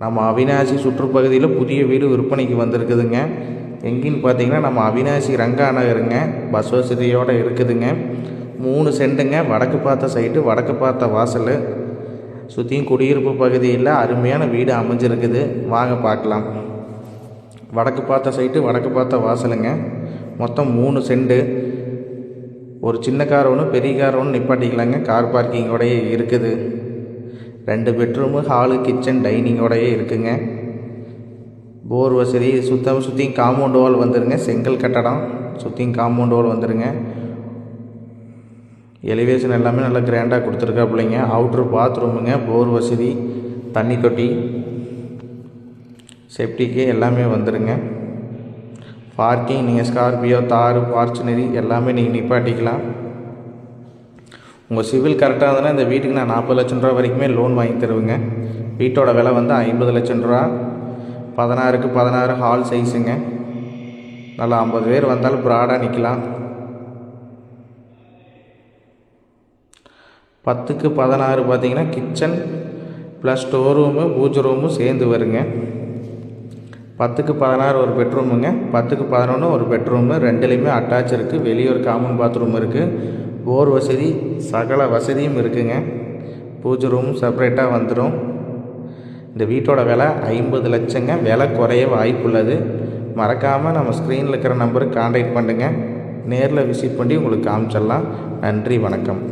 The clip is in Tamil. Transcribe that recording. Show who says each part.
Speaker 1: நம்ம அவினாசி சுற்றுப்பகுதியில் புதிய வீடு விற்பனைக்கு வந்திருக்குதுங்க. எங்கேன்னு பார்த்தீங்கன்னா நம்ம அவினாசி ரங்கா நகருங்க. பஸ் வசதியோடு இருக்குதுங்க. 3 சென்ட்டுங்க. வடக்கு பார்த்த சைட்டு, வடக்கு பார்த்த வாசல், சுற்றியும் குடியிருப்பு பகுதியில் அருமையான வீடு அமைஞ்சிருக்குது. வாங்க பார்க்கலாம். வடக்கு பார்த்த சைட்டு, வடக்கு பார்த்த வாசலுங்க. மொத்தம் 3 சென்ட்டு. ஒரு சின்ன கார் ஒன்று, பெரிய கார் ஒன்று நிப்பாட்டிக்கலாங்க. கார் பார்க்கிங்கோடையே இருக்குது. 2 பெட்ரூமு, ஹாலு, கிச்சன், டைனிங்கோடையே இருக்குங்க. போர் வசதி, சுற்றியும் காம்பவுண்ட் வால் வந்துருங்க. செங்கல் கட்டடம், சுற்றியும் காம்பவுண்ட் வால் வந்துருங்க. எலிவேஷன் எல்லாமே நல்லா கிராண்டாக கொடுத்துருக்காப்புலைங்க. அவுட்ரு பாத்ரூமுங்க, போர் வசதி, தண்ணி தொட்டி, செப்டிக்கு எல்லாமே வந்துருங்க. பார்க்கிங் நீங்கள் ஸ்கார்பியோ, தார், ஃபார்ச்சுனரி எல்லாமே நீங்கள் நிப்பாட்டிக்கலாம். உங்கள் சிவில் கரெக்டாக இருந்ததுன்னா இந்த வீட்டுக்கு நான் 40 லட்சம் ரூபா வரைக்குமே லோன் வாங்கி தருவேங்க. வீட்டோட விலை வந்து 50 லட்சம் ரூபா. 16க்கு 16 ஹால் சைஸுங்க. நல்லா 50 பேர் வந்தாலும் ப்ராடாக நிற்கலாம். 10க்கு 16 பார்த்தீங்கன்னா கிச்சன் ப்ளஸ் ஸ்டோர் ரூமு, பூஜை ரூமும் சேர்ந்து வருங்க. 10க்கு 16 ஒரு பெட்ரூமுங்க. 10க்கு 11 ஒரு பெட்ரூமு. 2லேயுமே அட்டாச் இருக்குது. வெளியே ஒரு காமன் பாத்ரூம் இருக்குது. போர் வசதி, சகல வசதியும் இருக்குங்க. பூஜை ரூமும் செப்பரேட்டாக வந்துடும். இந்த வீட்டோட விலை 50 லட்சங்க. விலை குறைய வாய்ப்புள்ளது. மறக்காமல் நம்ம ஸ்க்ரீனில் இருக்கிற நம்பருக்கு கான்டாக்ட் பண்ணுங்கள். நேரில் விசிட் பண்ணி உங்களுக்கு காமிச்சிடலாம். நன்றி, வணக்கம்.